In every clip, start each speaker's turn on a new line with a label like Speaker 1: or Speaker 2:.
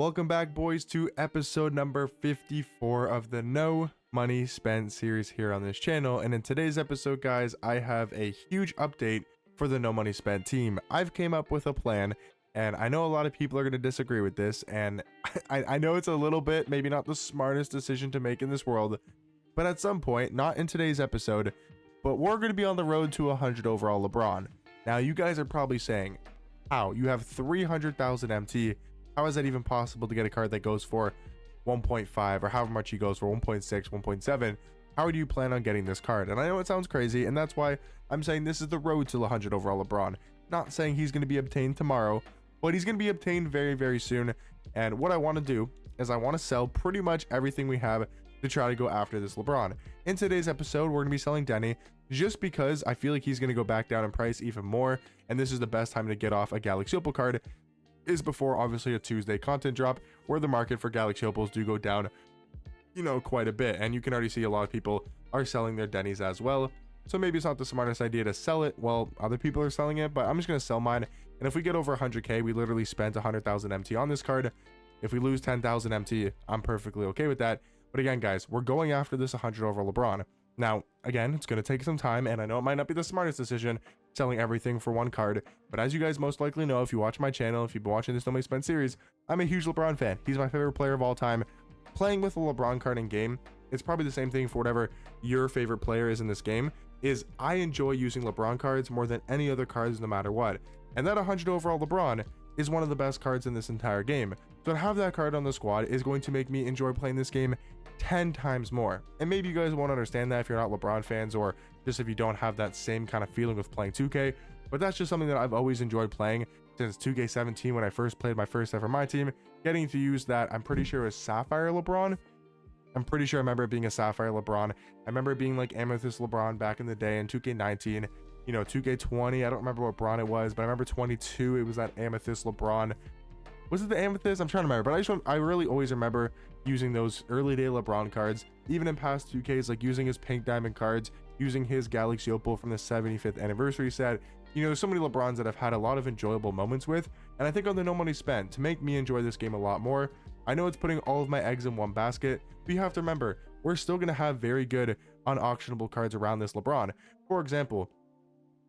Speaker 1: Welcome back, boys, to episode number 54 of the No Money Spent series here on this channel. And in today's episode, guys, I have a huge update for the No Money Spent team. I've came up with a plan, and I know a lot of people are going to disagree with this, and I know it's a little bit, maybe not the smartest decision to make in this world, but at some point, not in today's episode, but we're going to be on the road to 100 overall LeBron. Now, you guys are probably saying, how? You have 300,000 MT. How is that even possible to get a card that goes for 1.5 or however much he goes for, 1.6, 1.7? How do you plan on getting this card? And I know it sounds crazy, and that's why I'm saying this is the road to 100 overall LeBron. Not saying he's going to be obtained tomorrow, but he's going to be obtained very, very soon. And what I want to do is I want to sell pretty much everything we have to try to go after this LeBron. In today's episode, we're going to be selling Deni just because I feel like he's going to go back down in price even more. And this is the best time to get off a Galaxy Opal card, is before obviously a Tuesday content drop where the market for Galaxy Opals do go down, you know, quite a bit. And you can already see a lot of people are selling their Denis as well. So maybe it's not the smartest idea to sell it while other people are selling it, but I'm just going to sell mine. And if we get over 100k, we literally spent 100,000 MT on this card. If we lose 10,000 MT, I'm perfectly okay with that. But again, guys, we're going after this 100 over LeBron. Now, again, it's going to take some time, and I know it might not be the smartest decision selling everything for one card, but as you guys most likely know, if you watch my channel, if you've been watching this No Money Spent series, I'm a huge LeBron fan. He's my favorite player of all time. Playing with a LeBron card in game, it's probably the same thing for whatever your favorite player is in this game, is I enjoy using LeBron cards more than any other cards no matter what. And that 100 overall LeBron is one of the best cards in this entire game. So to have that card on the squad is going to make me enjoy playing this game 10 times more. And maybe you guys won't understand that if you're not LeBron fans, or just if you don't have that same kind of feeling with playing 2K, but that's just something that I've always enjoyed playing since 2K17 when I first played my first ever Myteam. Getting to use that, I'm pretty sure it was Sapphire LeBron. I'm pretty sure I remember it being a Sapphire LeBron. I remember it being like Amethyst LeBron back in the day in 2K19. You know, 2K20, I don't remember what Bron it was, but I remember 22, it was that Amethyst LeBron. Was it the Amethyst? I'm trying to remember, but I really always remember using those early day LeBron cards, even in past 2Ks, like using his pink diamond cards, using his Galaxy Opal from the 75th anniversary set. You know, there's so many LeBrons that I've had a lot of enjoyable moments with, and I think on the No Money Spent, to make me enjoy this game a lot more, I know it's putting all of my eggs in one basket, but you have to remember, we're still going to have very good unauctionable cards around this LeBron. For example,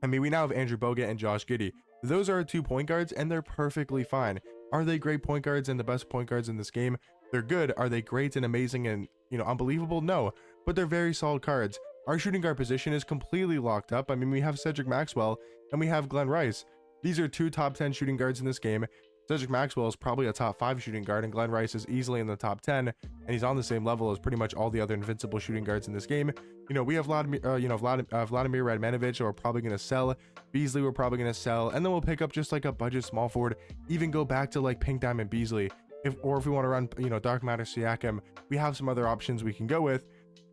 Speaker 1: I mean, we now have Andrew Bogut and Josh Giddey. Those are our 2 point guards, and they're perfectly fine. Are they great point guards and the best point guards in this game? They're good. Are they great and amazing and, you know, unbelievable? No, but they're very solid cards. Our shooting guard position is completely locked up. I mean, we have Cedric Maxwell and we have Glenn Rice. These are 2 top 10 shooting guards in this game. Cedric Maxwell is probably a top 5 shooting guard, and Glenn Rice is easily in the top 10, and he's on the same level as pretty much all the other invincible shooting guards in this game. You know, we have Vladimir Radmanovic, who we're probably going to sell. Beasley we're probably going to sell, and then we'll pick up just like a budget small forward, even go back to like Pink Diamond Beasley. If we want to run, you know, Dark Matter Siakam, we have some other options we can go with.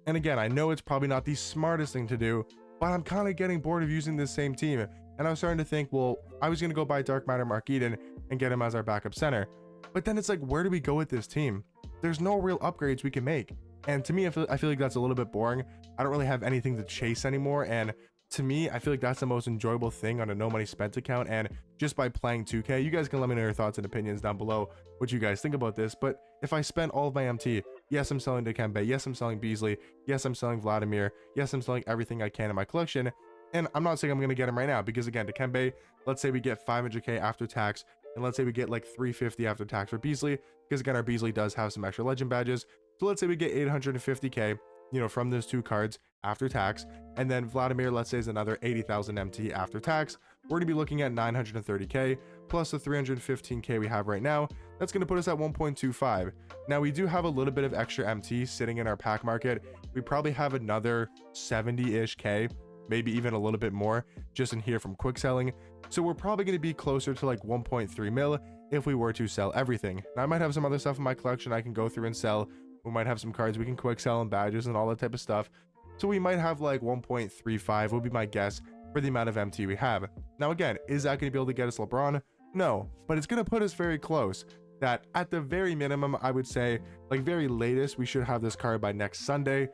Speaker 1: And again, I know it's probably not the smartest thing to do, but I'm kind of getting bored of using this same team. And I was starting to think, well, I was going to go buy Dark Matter Mark Eden and get him as our backup center. But then it's like, where do we go with this team? There's no real upgrades we can make. And to me, I feel like that's a little bit boring. I don't really have anything to chase anymore. And to me, I feel like that's the most enjoyable thing on a No Money Spent account. And just by playing 2K, you guys can let me know your thoughts and opinions down below, what you guys think about this. But if I spend all of my MT, yes, I'm selling Dikembe, yes, I'm selling Beasley, yes, I'm selling Vladimir, yes, I'm selling everything I can in my collection. And I'm not saying I'm going to get him right now, because again, Dikembe, let's say we get 500k after tax, and let's say we get like 350 after tax for Beasley, because again, our Beasley does have some extra legend badges. So let's say we get 850k, you know, from those 2 cards after tax, and then Vladimir, let's say, is another 80,000 MT after tax. We're going to be looking at 930k plus the 315k we have right now. That's going to put us at 1.25. Now, we do have a little bit of extra MT sitting in our pack market. We probably have another 70-ish k, maybe even a little bit more just in here from quick selling. So we're probably going to be closer to like 1.3 mil if we were to sell everything. Now, I might have some other stuff in my collection I can go through and sell. We might have some cards we can quick sell and badges and all that type of stuff. So we might have like 1.35 would be my guess for the amount of MT we have. Now, again, is that going to be able to get us LeBron? No, but it's going to put us very close. That at the very minimum, I would say, like very latest, we should have this card by next Sunday.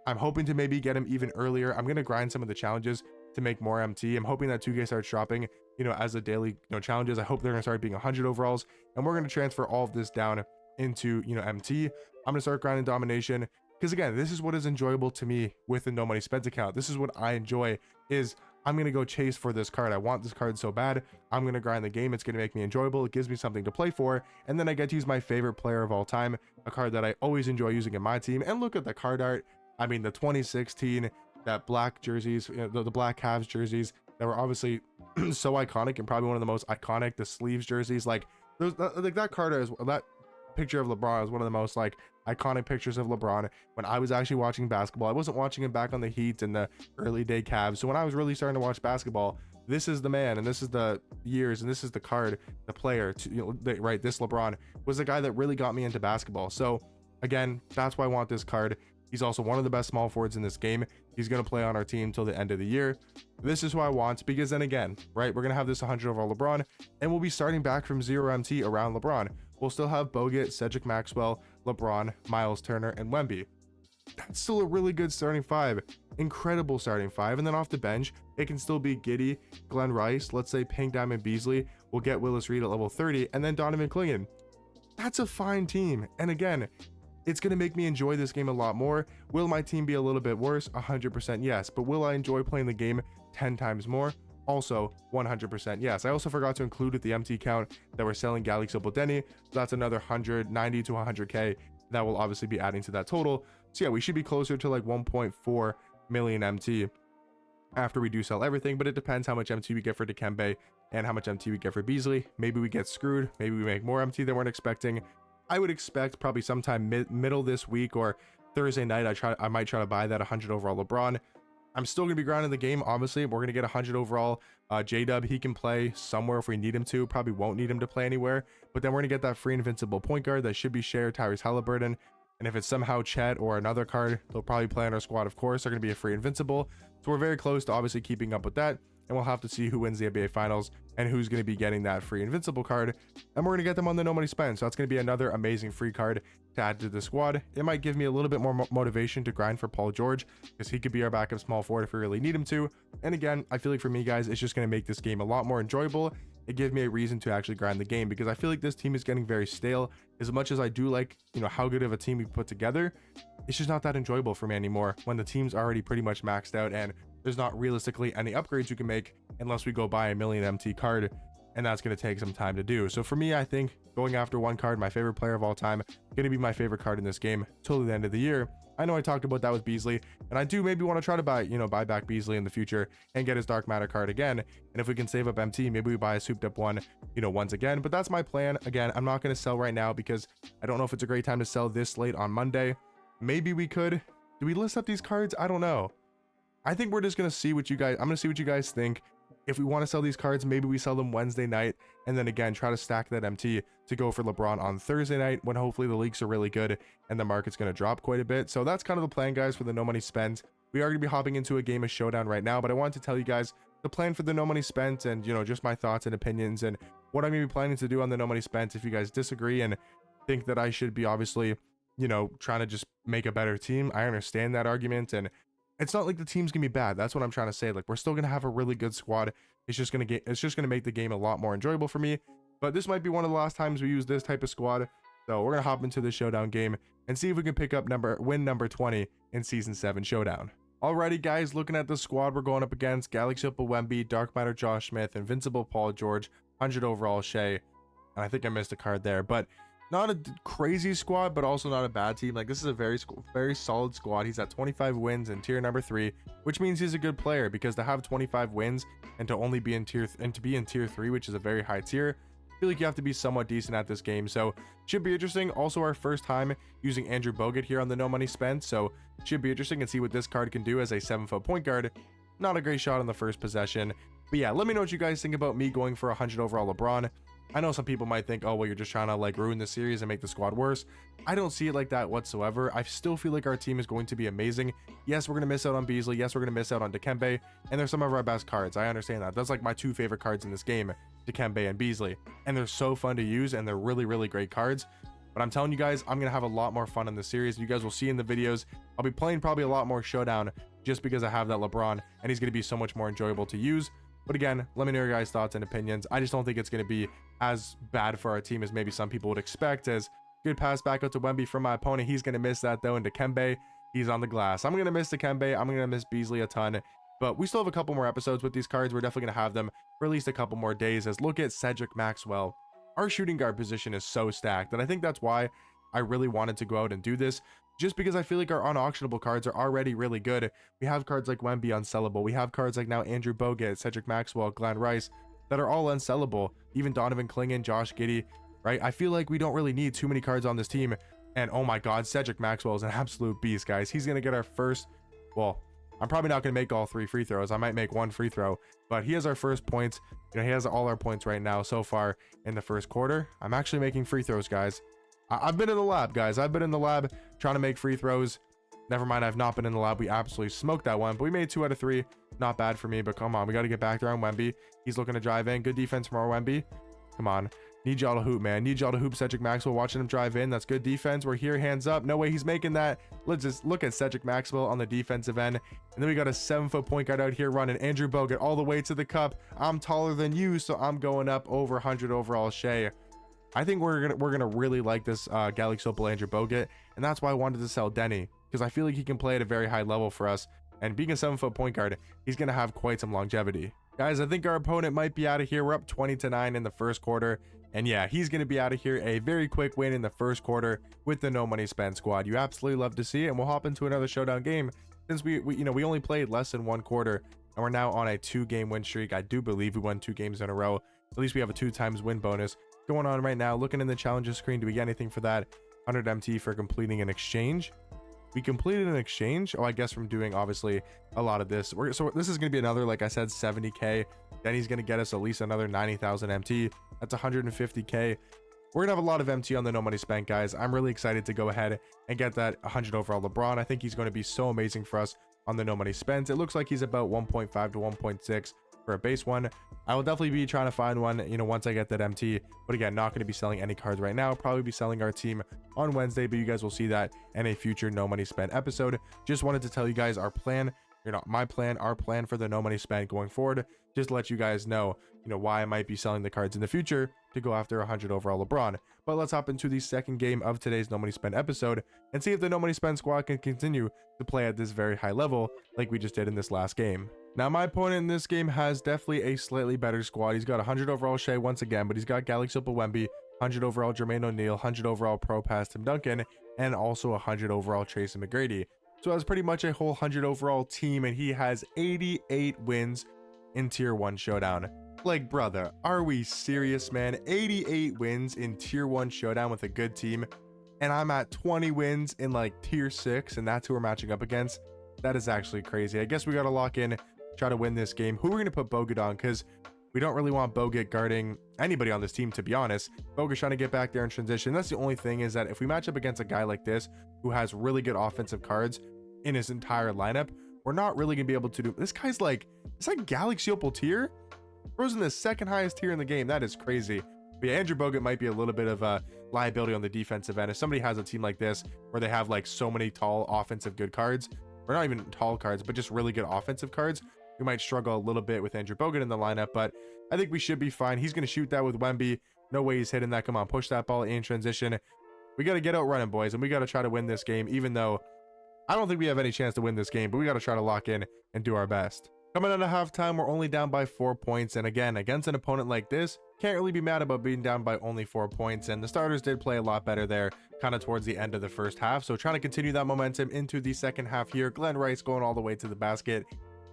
Speaker 1: I'm hoping to maybe get him even earlier. I'm going to grind some of the challenges to make more MT. I'm hoping that 2K starts dropping, as the daily, challenges. I hope they're gonna start being 100 overalls, and we're gonna transfer all of this down into, MT. I'm gonna start grinding domination, because again, this is what is enjoyable to me with the no money spent account. This is what I enjoy, is I'm gonna go chase for this card. I want this card so bad. I'm gonna grind the game. It's gonna make me enjoyable. It gives me something to play for, and then I get to use my favorite player of all time, a card that I always enjoy using in my team. And look at the card art. I mean, the 2016, that black jerseys, the black Cavs jerseys that were obviously so iconic, and probably one of the most iconic, the sleeves jerseys, like those, like that card is, that picture of LeBron is one of the most like iconic pictures of LeBron when I was actually watching basketball. I wasn't watching him back on the Heat and the early day Cavs. So when I was really starting to watch basketball, this is the man, and this is the years, and this is the card, the player, right? This LeBron was the guy that really got me into basketball. So again, that's why I want this card. He's also one of the best small forwards in this game. He's going to play on our team till the end of the year. This is who I want, because then again, right, we're going to have this 100 overall LeBron, and we'll be starting back from 0 MT around LeBron. We'll still have Bogut, Cedric Maxwell, LeBron, Miles Turner, and Wemby. That's still a really good starting 5. Incredible starting 5. And then off the bench, it can still be Giddey, Glenn Rice, let's say Pink Diamond Beasley. We'll get Willis Reed at level 30, and then Donovan Clingan. That's a fine team. And again, it's going to make me enjoy this game a lot more. Will my team be a little bit worse? 100% yes. But will I enjoy playing the game 10 times more? Also 100% yes. I also forgot to include with the MT count that we're selling Galaxy Opal Deni. So that's another 190 to 100k that will obviously be adding to that total. So yeah, we should be closer to like 1.4 million MT after we do sell everything, but it depends how much MT we get for Dikembe and how much MT we get for Beasley. Maybe we get screwed. Maybe we make more MT than we're expecting. I would expect probably sometime middle this week or Thursday night, I might try to buy that 100 overall LeBron. I'm still going to be grinding the game. Obviously, we're going to get 100 overall. J-Dub, he can play somewhere if we need him to. Probably won't need him to play anywhere. But then we're going to get that free invincible point guard that should be shared, Tyrese Halliburton. And if it's somehow Chet or another card, they'll probably play on our squad, of course. They're going to be a free invincible. So we're very close to obviously keeping up with that. And we'll have to see who wins the NBA Finals and who's going to be getting that free invincible card. And we're going to get them on the no money spend. So that's going to be another amazing free card to add to the squad. It might give me a little bit more motivation to grind for Paul George, because he could be our backup small forward if we really need him to. And again, I feel like for me, guys, it's just going to make this game a lot more enjoyable. It gives me a reason to actually grind the game, because I feel like this team is getting very stale. As much as I do like, how good of a team we put together, it's just not that enjoyable for me anymore when the team's already pretty much maxed out and there's not realistically any upgrades you can make unless we go buy a million MT card, and that's going to take some time to do. So for me, I think going after one card, my favorite player of all time, going to be my favorite card in this game till the end of the year. I know I talked about that with Beasley, and I do maybe want to try to buy back Beasley in the future and get his Dark Matter card again. And if we can save up MT, maybe we buy a souped up one, once again. But that's my plan. Again, I'm not going to sell right now because I don't know if it's a great time to sell this late on Monday. Maybe we could. Do we list up these cards? I don't know. I think we're just going to see what you guys, I'm going to see what you guys think. If we want to sell these cards, maybe we sell them Wednesday night, and then again, try to stack that MT to go for LeBron on Thursday night, when hopefully the leaks are really good and the market's going to drop quite a bit. So that's kind of the plan, guys, for the no money spent. We are going to be hopping into a game of Showdown right now, but I wanted to tell you guys the plan for the no money spent, and just my thoughts and opinions and what I'm going to be planning to do on the no money spent. If you guys disagree and think that I should be obviously, trying to just make a better team, I understand that argument, and it's not like the team's gonna be bad. That's what I'm trying to say. Like, we're still gonna have a really good squad. It's just gonna make the game a lot more enjoyable for me. But this might be one of the last times we use this type of squad. So we're gonna hop into the Showdown game and see if we can pick up win number 20 in season 7 Showdown. Alrighty, guys, looking at the squad we're going up against: Galaxy Opal Wemby, Dark Matter Josh Smith, Invincible Paul George, 100 overall Shea, and I think I missed a card there, but not a crazy squad, but also not a bad team. Like, this is a very solid squad. He's at 25 wins in tier number 3, which means he's a good player, because to have 25 wins and to only be in tier 3, which is a very high tier, I feel like you have to be somewhat decent at this game. So should be interesting. Also, our first time using Andrew Bogut here on the no money spent, so should be interesting and see what this card can do as a 7-foot point guard. Not a great shot on the first possession, but yeah, let me know what you guys think about me going for 100 overall LeBron. I know some people might think, oh, well, you're just trying to like ruin the series and make the squad worse. I don't see it like that whatsoever. I still feel like our team is going to be amazing. Yes, we're going to miss out on Beasley. Yes, we're going to miss out on Dikembe. And they're some of our best cards. I understand that. That's like my 2 favorite cards in this game, Dikembe and Beasley. And they're so fun to use, and they're really, really great cards. But I'm telling you guys, I'm going to have a lot more fun in the series. You guys will see in the videos. I'll be playing probably a lot more Showdown just because I have that LeBron, and he's going to be so much more enjoyable to use. But again, let me know your guys' thoughts and opinions. I just don't think it's going to be as bad for our team as maybe some people would expect. As good pass back out to Wemby from my opponent. He's going to miss that though, and Dikembe, he's on the glass. I'm going to miss Dikembe. I'm going to miss Beasley a ton. But we still have a couple more episodes with these cards. We're definitely going to have them for at least a couple more days. As look at Cedric Maxwell. Our shooting guard position is so stacked, and I think that's why I really wanted to go out and do this, just because I feel like our unauctionable cards are already really good. We have cards like Wemby unsellable. We have cards like now Andrew Bogut, Cedric Maxwell, Glenn Rice that are all unsellable. Even Donovan Clingan, Josh Giddey, right? I feel like we don't really need too many cards on this team. And oh my God, Cedric Maxwell is an absolute beast, guys. He's going to get our first, well, I'm probably not going to make all 3 free throws. I might make 1 free throw, but he has our first points. You know, he has all our points right now so far in the first quarter. I'm actually making free throws, guys. I've been in the lab, guys. I've been in the lab trying to make free throws. Never mind, I've not been in the lab. We absolutely smoked that one, but we made 2 out of 3. Not bad for me, but come on. We got to get back there on Wemby. He's looking to drive in. Good defense from our Wemby. Come on. Need y'all to hoop, man. Need y'all to hoop. Cedric Maxwell watching him drive in. That's good defense. We're here, hands up. No way he's making that. Let's just look at Cedric Maxwell on the defensive end. And then we got a 7-foot point guard out here running. Andrew Bogut all the way to the cup. I'm taller than you, so I'm going up over 100 overall Shea. I think we're gonna really like this Galaxy Opal Andrew Bogut, and that's why I wanted to sell Deni, because I feel like he can play at a very high level for us. And being a 7-foot point guard, he's gonna have quite some longevity. Guys, I think our opponent might be out of here. We're up 20-9 in the first quarter. And yeah, he's going to be out of here. A very quick win in the first quarter with the no money spent squad. You absolutely love to see it. And we'll hop into another showdown game since we only played less than 1 quarter. And we're now on a 2-game win streak. I do believe we won 2 games in a row. At least we have a 2 times win bonus going on right now. Looking in the challenges screen. Do we get anything for that? 100 MT for completing an exchange. We completed an exchange. Oh, I guess from doing obviously a lot of this. So this is going to be another, like I said, 70k. Then he's going to get us at least another 90,000 MT. That's 150k. We're gonna have a lot of MT on the no money spent, guys. I'm really excited to go ahead and get that 100 overall LeBron. I think he's going to be so amazing for us on the no money spent. It looks like he's about 1.5 to 1.6 for a base one. I will definitely be trying to find one, once I get that MT. But again, not going to be selling any cards right now. Probably be selling our team on Wednesday, but you guys will see that in a future no money spent episode. Just wanted to tell you guys our plan. My plan, our plan for the no money spent going forward. Just to let you guys know, why I might be selling the cards in the future to go after 100 overall LeBron. But let's hop into the second game of today's no money spent episode and see if the no money spent squad can continue to play at this very high level like we just did in this last game. Now, my opponent in this game has definitely a slightly better squad. He's got 100 overall Shea once again, but he's got Galaxy Opal Wemby, 100 overall Jermaine O'Neal, 100 overall Pro Pass Tim Duncan, and also 100 overall Tracy McGrady. So that's pretty much a whole 100 overall team, and he has 88 wins in Tier 1 Showdown. Like, brother, are we serious, man? 88 wins in Tier 1 Showdown with a good team, and I'm at 20 wins in like Tier 6, and that's who we're matching up against. That is actually crazy. I guess we got to lock in, try to win this game. Who we're going to put Bogut on, because we don't really want Bogut guarding anybody on this team, to be honest. Bogut's trying to get back there in transition. That's the only thing, is that if we match up against a guy like this who has really good offensive cards in his entire lineup, we're not really going to be able to do. This guy's like, it's like Galaxy Opal tier. Bro's in the second highest tier in the game. That is crazy. But yeah, Andrew Bogut might be a little bit of a liability on the defensive end. If somebody has a team like this where they have like so many tall offensive good cards, or not even tall cards, but just really good offensive cards, we might struggle a little bit with Andrew Bogut in the lineup. But I think we should be fine. He's going to shoot that with Wemby. No way he's hitting that. Come on, push that ball in transition. We got to get out running, boys, and we got to try to win this game, even though I don't think we have any chance to win this game, but we got to try to lock in and do our best. Coming out of halftime, we're only down by 4 points. And again, against an opponent like this, can't really be mad about being down by only 4 points. And the starters did play a lot better there, kind of towards the end of the first half. So trying to continue that momentum into the second half here. Glenn Rice going all the way to the basket.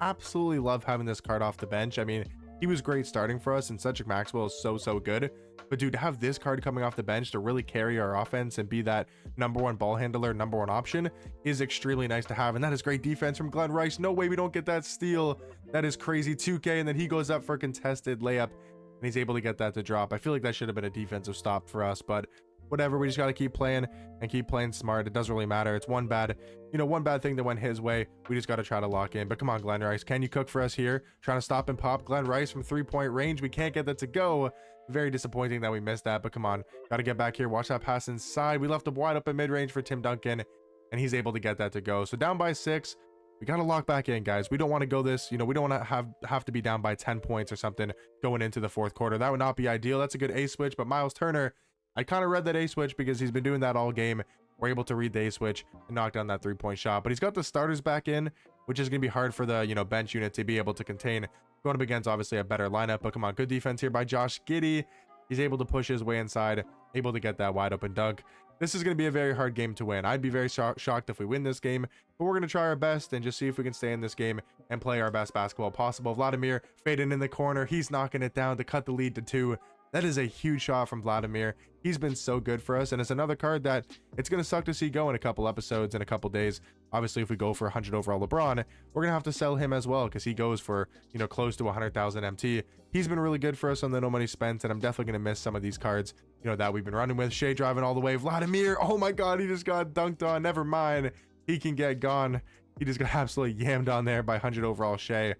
Speaker 1: Absolutely love having this card off the bench. I mean, he was great starting for us, and Cedric Maxwell is so good. But dude, to have this card coming off the bench to really carry our offense and be that #1 ball handler, #1 option is extremely nice to have. And that is great defense from Glenn Rice. No way we don't get that steal. That is crazy. 2K, and then he goes up for a contested layup, and he's able to get that to drop. I feel like that should have been a defensive stop for us, but whatever. We just got to keep playing and keep playing smart. It doesn't really matter. It's one bad thing that went his way. We just got to try to lock in. But come on, Glenn Rice, can you cook for us here? Trying to stop and pop Glenn Rice from 3-point range. We can't get that to go. Very disappointing that we missed that, but come on, got to get back here. Watch that pass inside. We left him wide open mid-range for Tim Duncan, and he's able to get that to go. So down by 6. We got to lock back in, guys. We don't want to go this, we don't want to have to be down by 10 points or something going into the fourth quarter. That would not be ideal. That's a good A switch, but Miles Turner, I kind of read that A switch because he's been doing that all game. We're able to read the A switch and knock down that 3-point shot, but he's got the starters back in, which is going to be hard for the, bench unit to be able to contain. Going up against obviously a better lineup, but come on, good defense here by Josh Giddey. He's able to push his way inside, able to get that wide open dunk. This is going to be a very hard game to win. I'd be very shocked if we win this game, but we're going to try our best and just see if we can stay in this game and play our best basketball possible. Vladimir fading in the corner. He's knocking it down to cut the lead to 2. That is a huge shot from Vladimir. He's been so good for us, and it's another card that it's going to suck to see go in a couple episodes in a couple days. Obviously, if we go for 100 overall LeBron, we're going to have to sell him as well because he goes for, close to 100,000 MT. He's been really good for us on the no money spent, and I'm definitely going to miss some of these cards, that we've been running with. Shea driving all the way. Vladimir, oh my God, he just got dunked on. Never mind. He can get gone. He just got absolutely yammed on there by 100 overall Shea.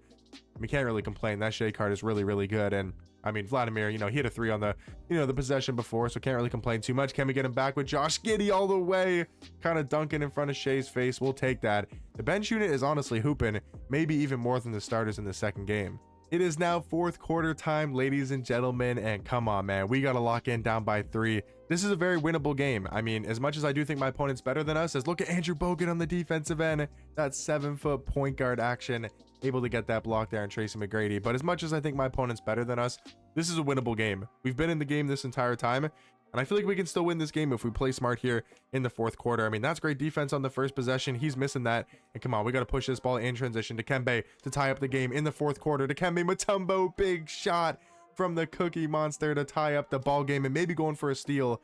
Speaker 1: We can't really complain. That Shea card is really, really good, and I mean, Vladimir, he hit a 3 on the, the possession before, so can't really complain too much. Can we get him back with Josh Giddey all the way? Kind of dunking in front of Shea's face. We'll take that. The bench unit is honestly hooping, maybe even more than the starters in the second game. It is now fourth quarter time, ladies and gentlemen, and come on, man. We got to lock in down by 3. This is a very winnable game. I mean, as much as I do think my opponent's better than us, look at Andrew Bogut on the defensive end. That 7-foot point guard action. Able to get that block there and Tracy McGrady. But as much as I think my opponent's better than us, this is a winnable game. We've been in the game this entire time, and I feel like we can still win this game if we play smart here in the fourth quarter. I mean, that's great defense on the first possession. He's missing that. And come on, we got to push this ball in transition to Kembe to tie up the game in the fourth quarter. To Kembe Mutombo, big shot from the Cookie Monster to tie up the ball game and maybe going for a steal.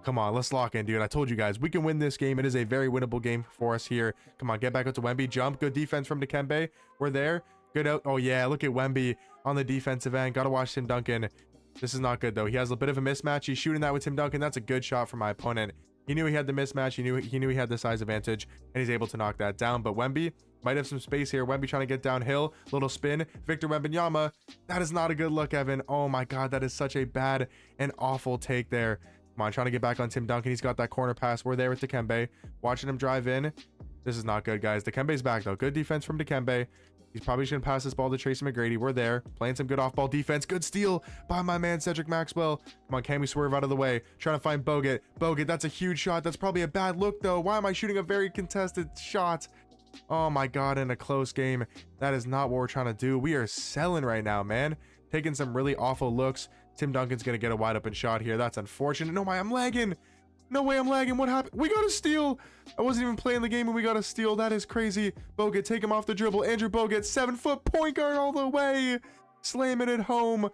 Speaker 1: Come on, let's lock in, dude. I told you guys, we can win this game. It is a very winnable game for us here. Come on, get back up to Wemby. Jump. Good defense from Dikembe. We're there. Good out. Oh, yeah, look at Wemby on the defensive end. Got to watch Tim Duncan. This is not good, though. He has a bit of a mismatch. He's shooting that with Tim Duncan. That's a good shot for my opponent. He knew he had the mismatch. He knew he had the size advantage, and he's able to knock that down. But Wemby might have some space here. Wemby trying to get downhill. Little spin. Victor Wembanyama. That is not a good look, Evan. Oh, my God. That is such a bad and awful take there. Come on, trying to get back on Tim Duncan. He's got that corner pass. We're there with Dikembe. Watching him drive in. This is not good, guys. Dikembe's back, though. Good defense from Dikembe. He's probably just going to pass this ball to Tracy McGrady. We're there. Playing some good off-ball defense. Good steal by my man, Cedric Maxwell. Come on, can we swerve out of the way? Trying to find Bogut. Bogut, that's a huge shot. That's probably a bad look, though. Why am I shooting a very contested shot? Oh, my God, in a close game. That is not what we're trying to do. We are selling right now, man. Taking some really awful looks. Tim Duncan's going to get a wide open shot here. That's unfortunate. No way, I'm lagging. No way, I'm lagging. What happened? We got a steal. I wasn't even playing the game and we got a steal. That is crazy. Bogut, take him off the dribble. Andrew Bogut, 7-foot point guard all the way. Slamming it home.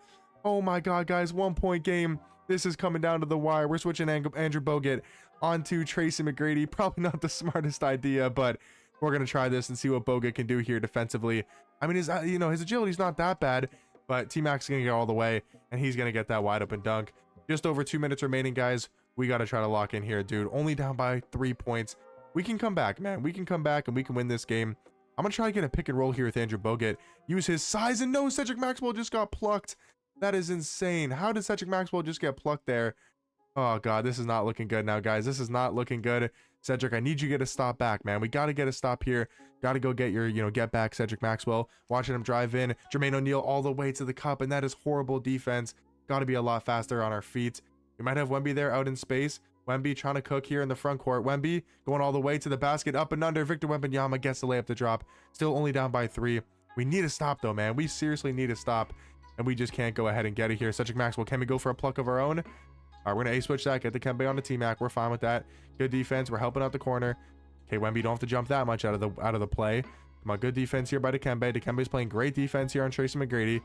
Speaker 1: Oh my God, guys. 1-point game. This is coming down to the wire. We're switching Andrew Bogut onto Tracy McGrady. Probably not the smartest idea, but we're going to try this and see what Bogut can do here defensively. I mean, his agility's not that bad. But T-Mac's going to get all the way, and he's going to get that wide open dunk. Just over 2 minutes remaining, guys. We got to try to lock in here, dude. Only down by 3 points. We can come back, man. We can come back, and we can win this game. I'm going to try to get a pick and roll here with Andrew Bogut. Use his size, and no, Cedric Maxwell just got plucked. That is insane. How did Cedric Maxwell just get plucked there? Oh, God, this is not looking good now, guys. This is not looking good. Cedric, I need you to get a stop back, man. We got to get a stop here. Got to go get your, get back Cedric Maxwell. Watching him drive in. Jermaine O'Neal all the way to the cup, and that is horrible defense. Got to be a lot faster on our feet. We might have Wemby there out in space. Wemby trying to cook here in the front court. Wemby going all the way to the basket, up and under. Victor Wembanyama gets the layup to drop. Still only down by 3. We need a stop, though, man. We seriously need a stop, and we just can't go ahead and get it here. Cedric Maxwell, can we go for a pluck of our own? All right, we're going to A-switch that, get the Kembe on the T-Mac. We're fine with that. Good defense. We're helping out the corner. Okay, Wemby, don't have to jump that much out of the play. Come on, good defense here by Dikembe. Dikembe's playing great defense here on Tracy McGrady.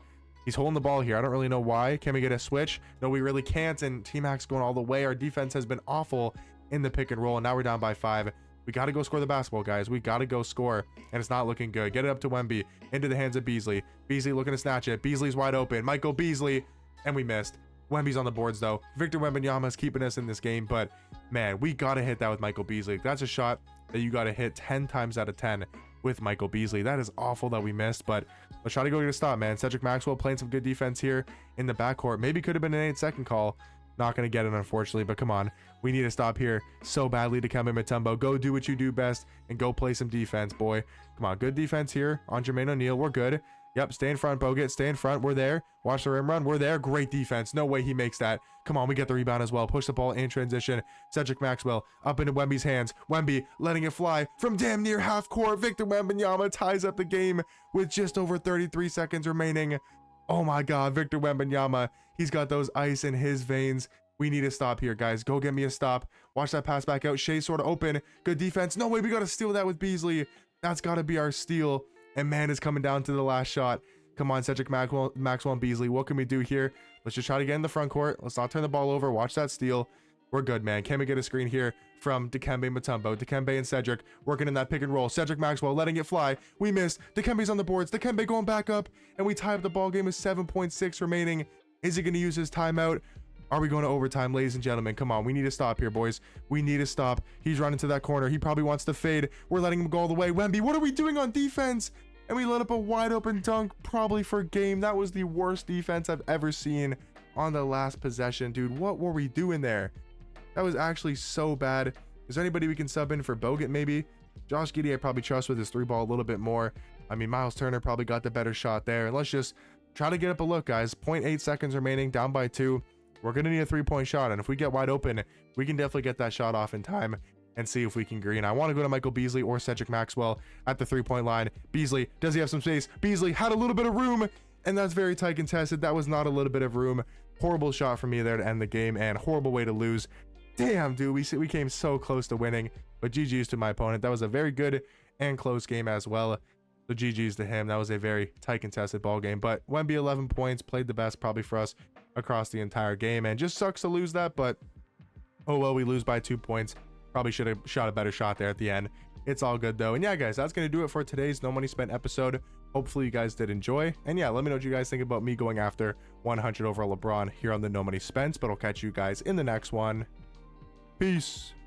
Speaker 1: He's holding the ball here. I don't really know why. Can we get a switch? No, we really can't, and T-Mac's going all the way. Our defense has been awful in the pick and roll, and now we're down by 5. We got to go score the basketball, guys. We got to go score, and it's not looking good. Get it up to Wemby. Into the hands of Beasley. Beasley looking to snatch it. Beasley's wide open. Michael Beasley, and we missed. Wemby's on the boards, though. Victor Wembanyama is keeping us in this game, but, man, we got to hit that with Michael Beasley. That's a shot that you got to hit 10 times out of 10 with Michael Beasley. That is awful that we missed, but let's try to go get a stop, man. Cedric Maxwell playing some good defense here in the backcourt. Maybe could have been an 8-second call, Not going to get it, unfortunately, but come on. We need to stop here so badly. Dikembe Mutombo, go do what you do best and go play some defense, boy. Come on, good defense here on Jermaine O'Neal. We're good. Yep, stay in front, Bogut. Stay in front. We're there. Watch the rim run. We're there. Great defense. No way he makes that. Come on, we get the rebound as well. Push the ball in transition. Cedric Maxwell up into Wemby's hands. Wemby letting it fly from damn near half court. Victor Wembanyama ties up the game with just over 33 seconds remaining. Oh my God, Victor Wembanyama. He's got those ice in his veins. We need to stop here, guys. Go get me a stop. Watch that pass back out. Shea sort of open. Good defense. No way, we got to steal that with Beasley. That's got to be our steal. And man, it's coming down to the last shot. Come on, Cedric Maxwell and Beasley. What can we do here? Let's just try to get in the front court. Let's not turn the ball over. Watch that steal. We're good, man. Can we get a screen here from Dikembe Mutombo? Dikembe and Cedric working in that pick and roll. Cedric Maxwell letting it fly. We missed. Dikembe's on the boards. Dikembe going back up. And we tie up the ball game with 7.6 remaining. Is he going to use his timeout? Are we going to overtime, ladies and gentlemen? Come on, we need to stop here, boys. We need to stop. He's running to that corner. He probably wants to fade. We're letting him go all the way. Wemby, what are we doing on defense? And we let up a wide open dunk, probably for game. That was the worst defense I've ever seen on the last possession, dude. What were we doing there? That was actually so bad. Is there anybody we can sub in for Bogut, maybe? Josh Giddey I probably trust with his 3-ball a little bit more. I mean, Miles Turner probably got the better shot there. And let's just try to get up a look, guys. 0.8 seconds remaining, down by 2. We're going to need a 3-point shot. And if we get wide open, we can definitely get that shot off in time and see if we can green. I want to go to Michael Beasley or Cedric Maxwell at the 3-point line. Beasley, does he have some space? Beasley had a little bit of room, and that's very tight contested. That was not a little bit of room. Horrible shot from me there to end the game, and horrible way to lose. Damn, dude, we came so close to winning, but GG's to my opponent. That was a very good and close game as well. So GG's to him. That was a very tight contested ball game, but Wemby 11 points, played the best probably for us across the entire game, and just sucks to lose that, but oh well, we lose by 2 points. Probably should have shot a better shot there at the end. It's all good though. And yeah, guys, that's going to do it for today's No Money Spent episode. Hopefully you guys did enjoy. And yeah, let me know what you guys think about me going after 100 overall LeBron here on the No Money Spent. But I'll catch you guys in the next one. Peace.